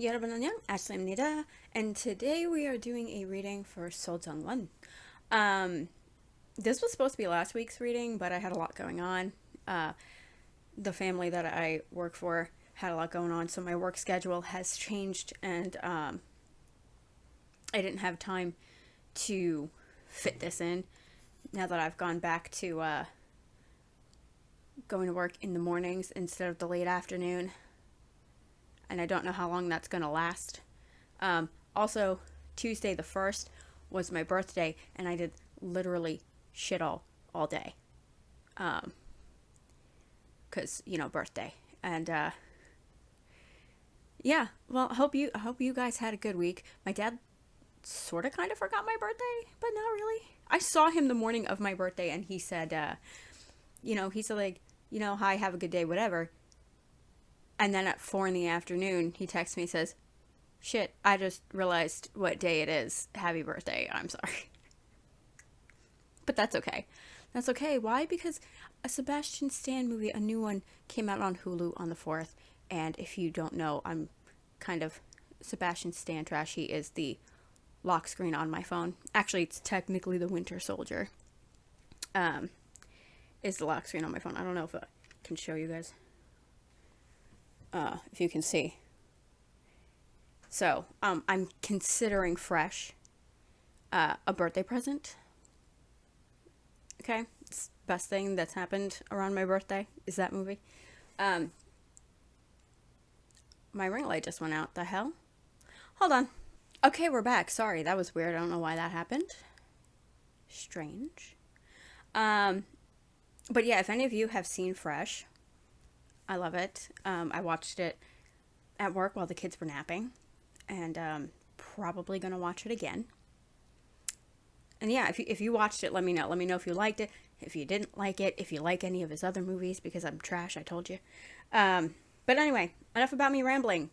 여러분 안녕, Ashley입니다. And today we are doing a reading for Junghwan. Um, this was supposed to be last week's reading, but I had a lot going on. The family that I work for had a lot going on, so my work schedule has changed, and I didn't have time to fit this in. Now that I've gone back to going to work in the mornings instead of the late afternoon, and I don't know how long that's going to last. Also, Tuesday the 1st was my birthday, and I did literally shit all day. Because, birthday. And, yeah, well, I hope you guys had a good week. My dad sort of kind of forgot my birthday, but not really. I saw him the morning of my birthday, and he said, he said, like, hi, have a good day, whatever. And then at 4 in the afternoon, he texts me, says, shit, I just realized what day it is. Happy birthday. I'm sorry. But that's okay. That's okay. Why? Because a Sebastian Stan movie, a new one, came out on Hulu on the 4th. And if you don't know, I'm kind of Sebastian Stan trash. He is the lock screen on my phone. Actually, it's technically the Winter Soldier. Is the lock screen on my phone. I don't know if I can show you guys. If you can see. So, I'm considering Fresh a birthday present. Okay? It's the best thing that's happened around my birthday is that movie. My ring light just went out. The hell? Hold on. Okay, we're back. Sorry, that was weird. I don't know why that happened. Strange. But yeah, if any of you have seen Fresh, I love it. I watched it at work while the kids were napping, and probably gonna watch it again. And yeah, if you watched it, let me know. Let me know if you liked it, if you didn't like it, if you like any of his other movies, because I'm trash, I told you. But anyway, enough about me rambling.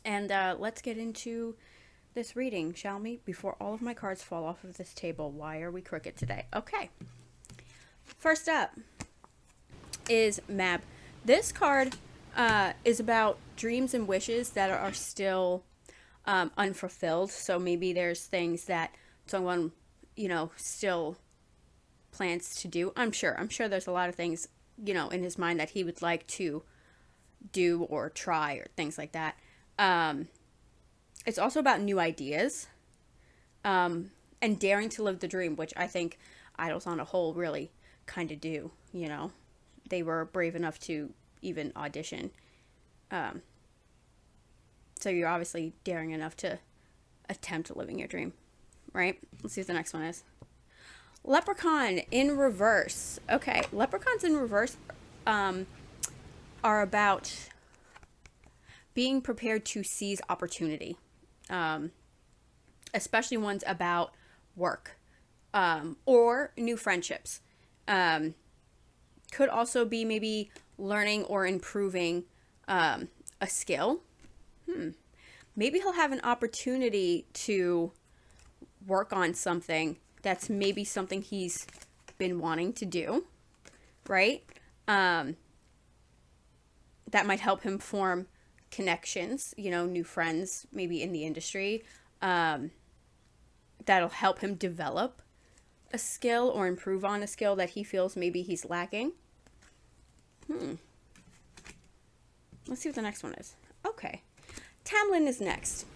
And let's get into this reading, shall we? Before all of my cards fall off of this table. Why are we crooked today? Okay. First up is Mab. This card is about dreams and wishes that are still unfulfilled. So maybe there's things that someone, still plans to do. I'm sure there's a lot of things, in his mind that he would like to do or try or things like that. It's also about new ideas and daring to live the dream, which I think idols on a whole really kind of do, They were brave enough to even audition. So you're obviously daring enough to attempt living your dream, right? Let's see what the next one is. Leprechaun in reverse. Okay, leprechauns in reverse are about being prepared to seize opportunity, especially ones about work or new friendships. Could also be maybe learning or improving a skill. Maybe he'll have an opportunity to work on something that's maybe something he's been wanting to do, right? That might help him form connections, new friends, maybe in the industry. That'll help him develop a skill or improve on a skill that he feels maybe he's lacking. Let's see what the next one is. Okay. Tamlin is next.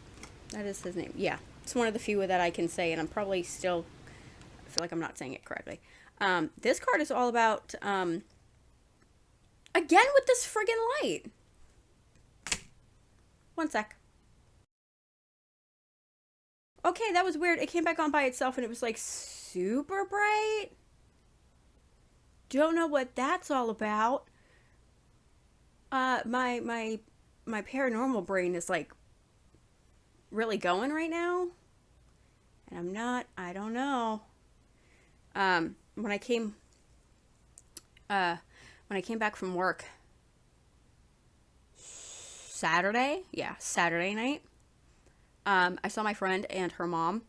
That is his name. Yeah. It's one of the few that I can say, and I'm probably still, I feel like I'm not saying it correctly. This card is all about, again with this friggin' light. One sec. Okay, that was weird. It came back on by itself, and it was like super bright. Don't know what that's all about. My paranormal brain is like really going right now, and I'm not. I don't know. When I came back from work Saturday night, I saw my friend and her mom,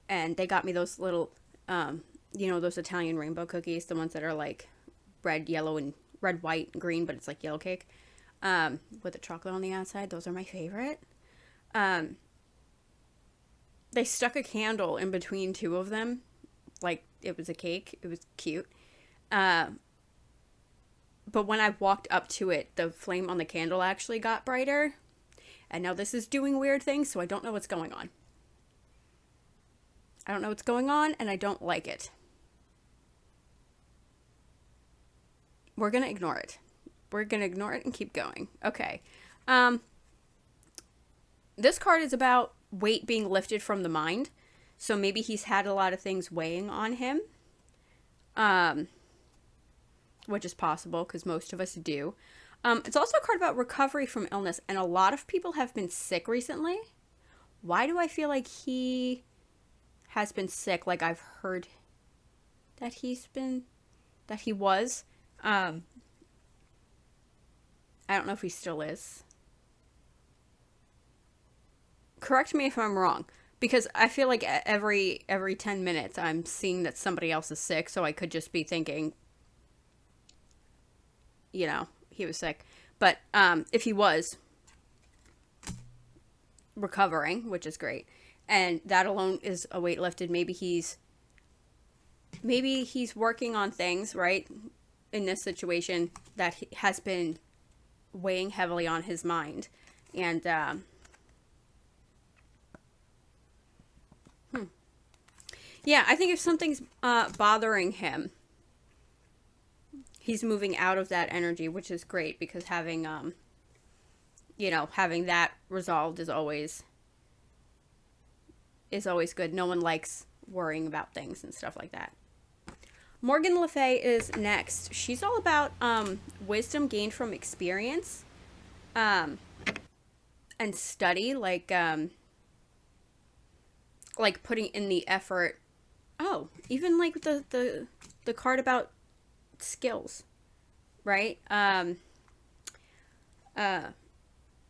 and they got me those little, those Italian rainbow cookies, the ones that are like red, yellow, and red, white, and green, but it's like yellow cake, with the chocolate on the outside. Those are my favorite. Um, they stuck a candle in between two of them, like it was a cake. It was cute. Uh, but when I walked up to it, the flame on the candle actually got brighter. And now this is doing weird things, so I don't know what's going on. I don't know what's going on, and I don't like it. We're going to ignore it. We're going to ignore it and keep going. Okay. This card is about weight being lifted from the mind. So maybe he's had a lot of things weighing on him. Which is possible, because most of us do. It's also a card about recovery from illness, and a lot of people have been sick recently. Why do I feel like he has been sick? Like, I've heard that he was. I don't know if he still is. Correct me if I'm wrong, because I feel like every 10 minutes I'm seeing that somebody else is sick, so I could just be thinking, he was sick. But if he was recovering, which is great, and that alone is a weight lifted, maybe he's working on things, right, in this situation that has been weighing heavily on his mind. And yeah, I think if something's bothering him, he's moving out of that energy, which is great, because having having that resolved is always good. No one likes worrying about things and stuff like that. Morgan Le Fay is next. She's all about wisdom gained from experience and study, like putting in the effort. Oh, even like the card about skills, right? The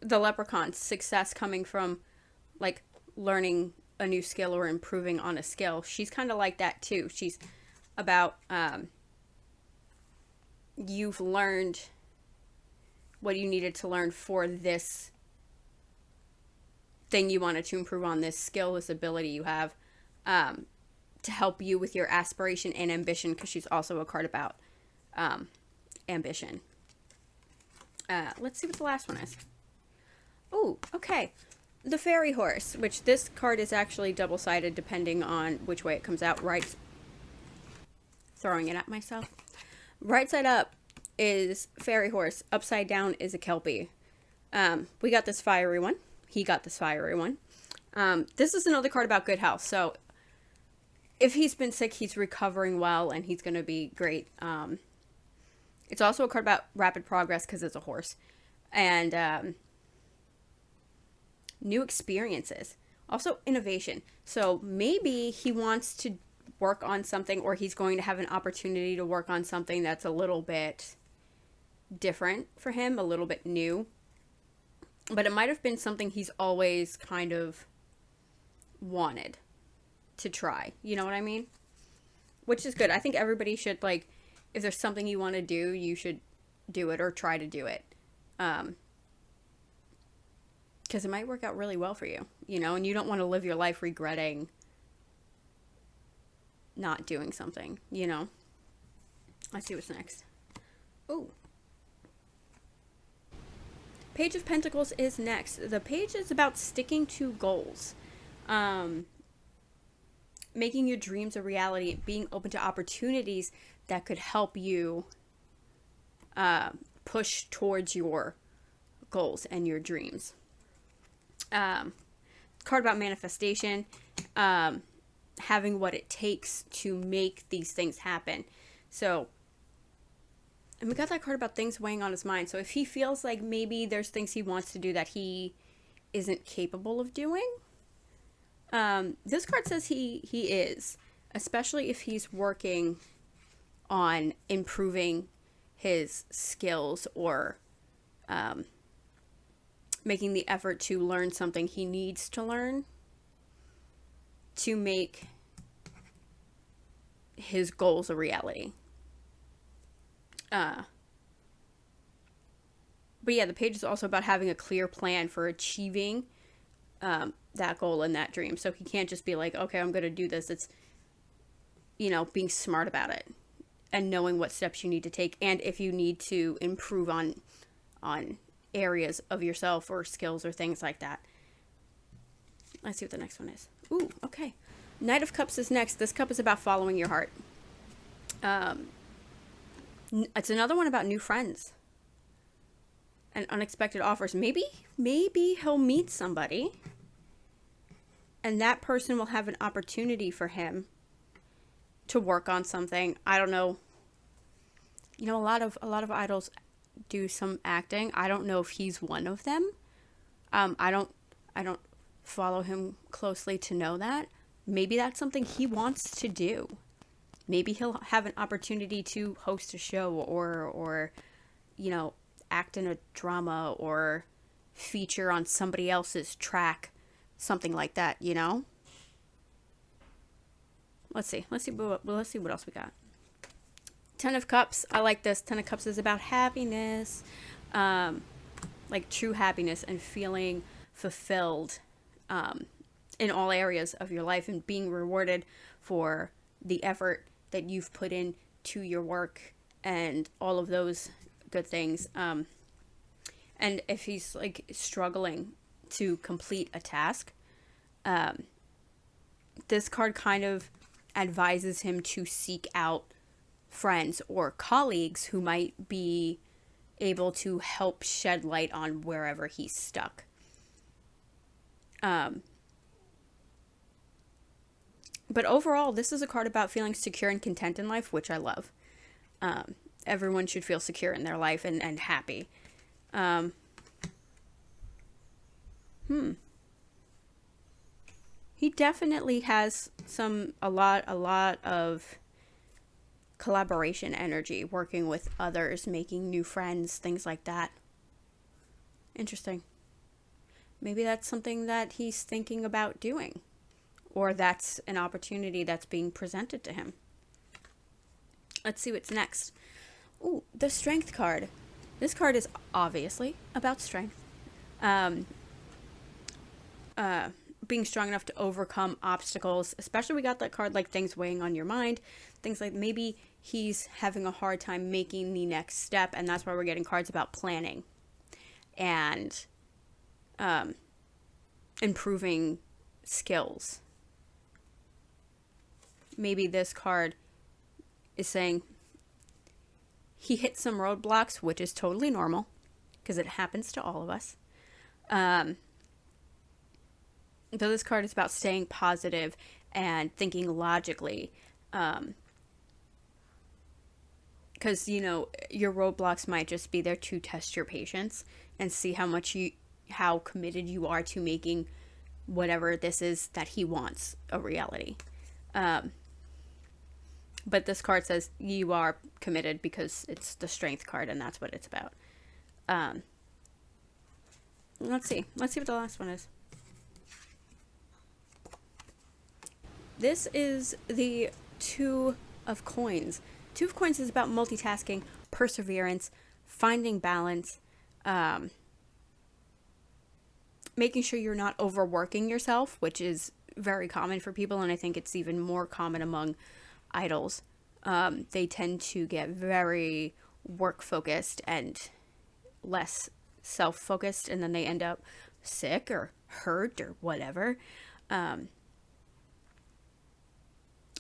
leprechaun, success coming from like learning a new skill or improving on a skill. She's kind of like that too. She's about you've learned what you needed to learn for this thing you wanted to improve on, this skill, this ability you have, to help you with your aspiration and ambition, because she's also a card about ambition. Let's see what the last one is. Oh, okay. The fairy horse, which this card is actually double-sided depending on which way it comes out. Right, throwing it at myself. Right side up is fairy horse. Upside down is a kelpie. We got this fiery one. He got this fiery one. This is another card about good health. So if he's been sick, he's recovering well, and he's going to be great. It's also a card about rapid progress, because it's a horse. And new experiences. Also innovation. So maybe he wants to work on something, or he's going to have an opportunity to work on something that's a little bit different for him, a little bit new. But it might have been something he's always kind of wanted to try. You know what I mean? Which is good. I think everybody should, like, if there's something you want to do, you should do it or try to do it. Because it might work out really well for you, and you don't want to live your life regretting not doing something, Let's see what's next. Ooh. Page of Pentacles is next. The page is about sticking to goals. Making your dreams a reality, being open to opportunities that could help you push towards your goals and your dreams. Card about manifestation, having what it takes to make these things happen. So, and we got that card about things weighing on his mind. So if he feels like maybe there's things he wants to do that he isn't capable of doing, this card says he is, especially if he's working on improving his skills or making the effort to learn something he needs to learn to make his goals a reality. But yeah, the page is also about having a clear plan for achieving that goal and that dream. So he can't just be like, okay, I'm going to do this. It's, being smart about it and knowing what steps you need to take. And if you need to improve on areas of yourself or skills or things like that. Let's see what the next one is. Ooh, okay. Knight of Cups is next. This cup is about following your heart. It's another one about new friends and unexpected offers. Maybe he'll meet somebody and that person will have an opportunity for him to work on something. I don't know. A lot of idols do some acting. I don't know if he's one of them. I don't follow him closely to know that. Maybe that's something he wants to do. Maybe he'll have an opportunity to host a show or act in a drama or feature on somebody else's track, something like that, Let's see what else we got. Ten of Cups. I like this. Ten of Cups is about happiness, like true happiness and feeling fulfilled in all areas of your life and being rewarded for the effort that you've put in to your work and all of those good things. And if he's like struggling to complete a task, this card kind of advises him to seek out friends or colleagues who might be able to help shed light on wherever he's stuck. But overall, this is a card about feeling secure and content in life, which I love. Everyone should feel secure in their life and happy. He definitely has a lot of collaboration energy, working with others, making new friends, things like that. Interesting. Maybe that's something that he's thinking about doing. Or that's an opportunity that's being presented to him. Let's see what's next. Ooh, the Strength card. This card is obviously about strength. Being strong enough to overcome obstacles. Especially we got that card like things weighing on your mind. Things like maybe he's having a hard time making the next step. And that's why we're getting cards about planning. And improving skills. Maybe this card is saying he hit some roadblocks, which is totally normal because it happens to all of us. Though this card is about staying positive and thinking logically. Because, your roadblocks might just be there to test your patience and see how committed you are to making whatever this is that he wants a reality. But this card says you are committed because it's the Strength card and that's what it's about. Let's see what the last one is. This is the Two of Coins. Two of Coins is about multitasking, perseverance, finding balance, making sure you're not overworking yourself, which is very common for people, and I think it's even more common among idols. They tend to get very work-focused and less self-focused, and then they end up sick or hurt or whatever.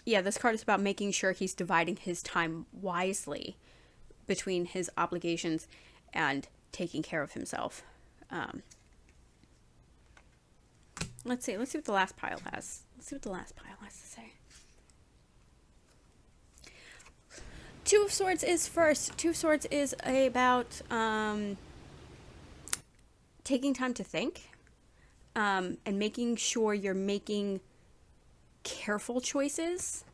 This card is about making sure he's dividing his time wisely between his obligations and taking care of himself. Let's see what the last pile has. Let's see what the last pile has to say. Two of Swords is first. Two of Swords is about taking time to think and making sure you're making careful choices,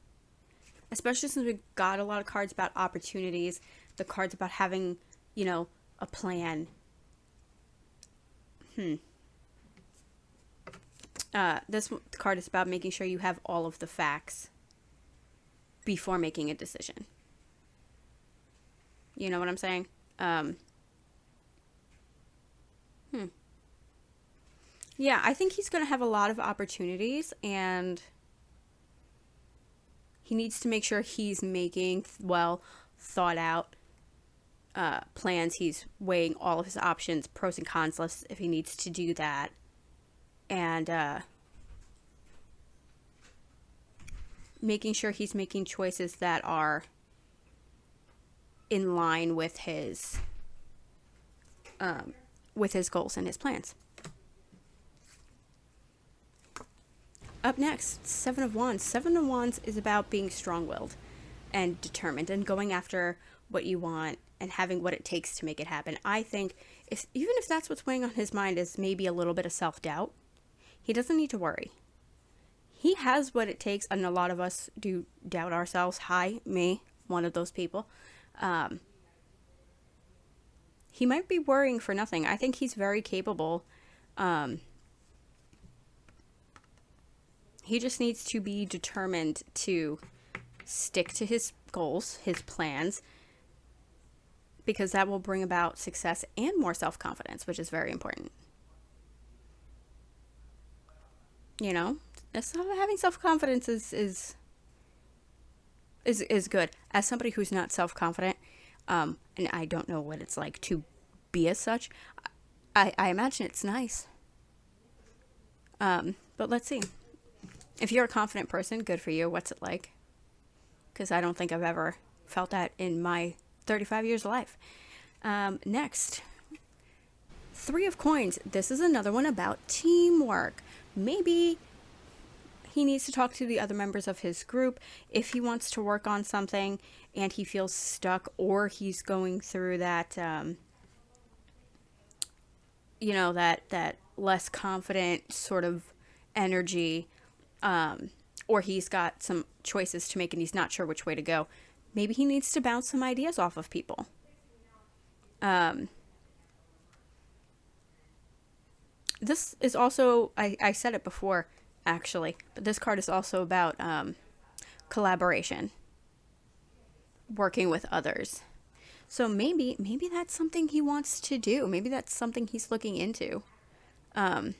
especially since we got a lot of cards about opportunities, the cards about having, a plan. This card is about making sure you have all of the facts before making a decision. You know what I'm saying? Yeah, I think he's going to have a lot of opportunities, and he needs to make sure he's making well thought out plans. He's weighing all of his options, pros and cons lists if he needs to do that. And making sure he's making choices that are in line with his goals and his plans. Up next, Seven of Wands. Seven of Wands is about being strong-willed and determined and going after what you want and having what it takes to make it happen. I think even if that's what's weighing on his mind is maybe a little bit of self-doubt, he doesn't need to worry. He has what it takes, and a lot of us do doubt ourselves. Hi, me, one of those people. He might be worrying for nothing. I think he's very capable. He just needs to be determined to stick to his goals, his plans, because that will bring about success and more self-confidence, which is very important. You know, having self-confidence is good. As somebody who's not self-confident, and I don't know what it's like to be as such, I imagine it's nice. But let's see. If you're a confident person, good for you. What's it like? Because I don't think I've ever felt that in my 35 years of life. Next, Three of Coins. This is another one about teamwork. Maybe he needs to talk to the other members of his group if he wants to work on something and he feels stuck, or he's going through that, that less confident sort of energy, or he's got some choices to make and he's not sure which way to go. Maybe he needs to bounce some ideas off of people. This is also, I said it before, actually, but this card is also about collaboration, working with others. So maybe that's something he wants to do. Maybe that's something he's looking into. But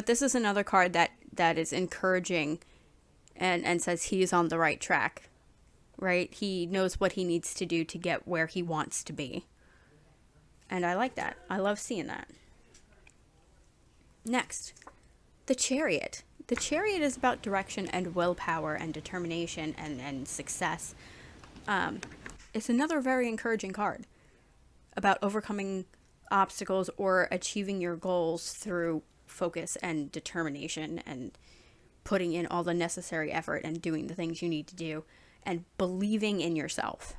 this is another card that is encouraging and says he is on the right track, right? He knows what he needs to do to get where he wants to be. And I like that. I love seeing that. Next, the Chariot. The Chariot is about direction and willpower and determination and success. It's another very encouraging card about overcoming obstacles or achieving your goals through focus and determination and putting in all the necessary effort and doing the things you need to do and believing in yourself.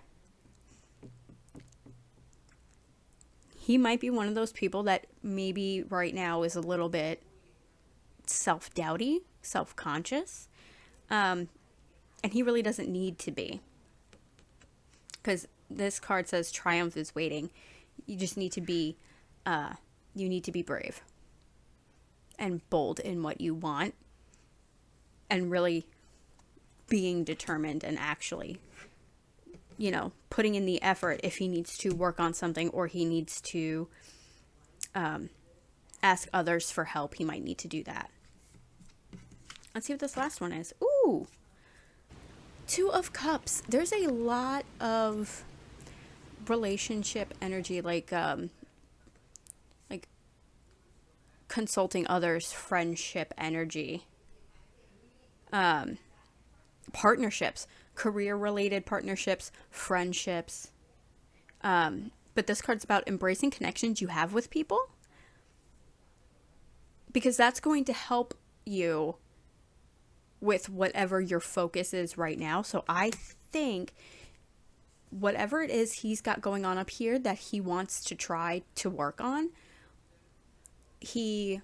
He might be one of those people that maybe right now is a little bit self-doubty, self-conscious, and he really doesn't need to be, because this card says triumph is waiting. You just need to be brave and bold in what you want and really being determined and actually, putting in the effort if he needs to work on something or he needs to ask others for help. He might need to do that. Let's see what this last one is. Ooh, Two of Cups. There's a lot of relationship energy, like consulting others, friendship energy, partnerships, career-related partnerships, friendships. But this card's about embracing connections you have with people, because that's going to help you with whatever your focus is right now. So I think whatever it is he's got going on up here that he wants to try to work on, he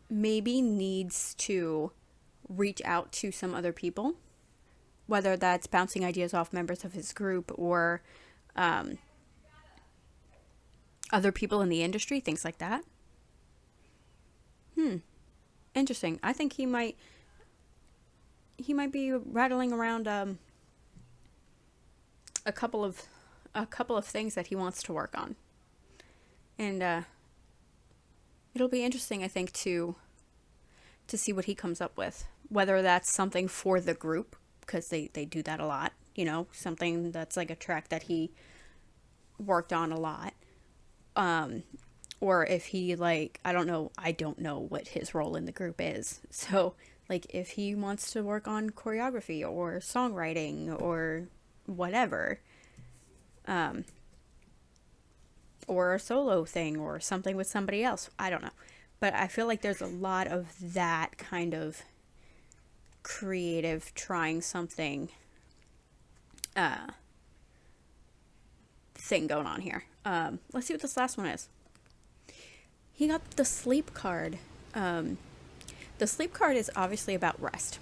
maybe needs to reach out to some other people, whether that's bouncing ideas off members of his group or other people in the industry, things like that. Interesting. I think he might be rattling around a couple of things that he wants to work on. And it'll be interesting, I think, to see what he comes up with. Whether that's something for the group, because they do that a lot, you know, something that's like a track that he worked on a lot. Or if he, like, I don't know what his role in the group is. So, like, if he wants to work on choreography or songwriting or whatever, or a solo thing or something with somebody else, I don't know. But I feel like there's a lot of that kind of creative trying something thing going on here. Let's see what this last one is. He got the sleep card. The sleep card is obviously about rest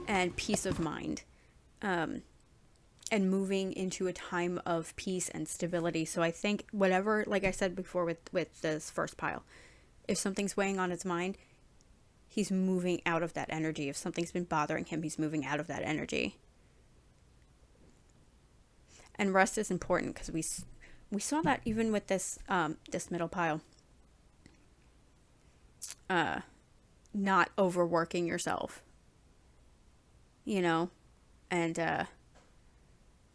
and peace of mind, and moving into a time of peace and stability. So I think whatever, like I said before with this first pile, if something's weighing on his mind, he's moving out of that energy. If something's been bothering him, he's moving out of that energy. And rest is important because we saw that even with this this middle pile. Not overworking yourself, you know, and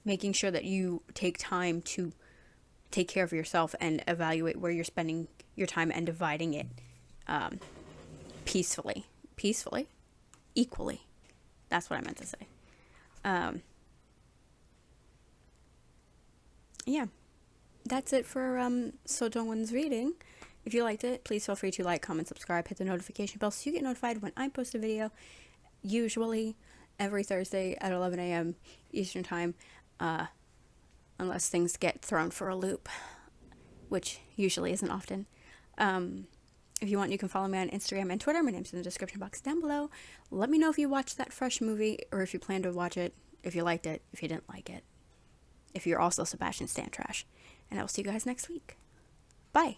making sure that you take time to take care of yourself and evaluate where you're spending your time and dividing it peacefully, equally. That's what I meant to say. Yeah, that's it for So Junghwan's reading. If you liked it, please feel free to like, comment, subscribe, hit the notification bell so you get notified when I post a video, usually every Thursday at 11 a.m. Eastern Time, unless things get thrown for a loop, which usually isn't often. If you want, you can follow me on Instagram and Twitter. My name's in the description box down below. Let me know if you watched that Fresh movie, or if you plan to watch it, if you liked it, if you didn't like it, if you're also Sebastian Stan trash. And I will see you guys next week. Bye!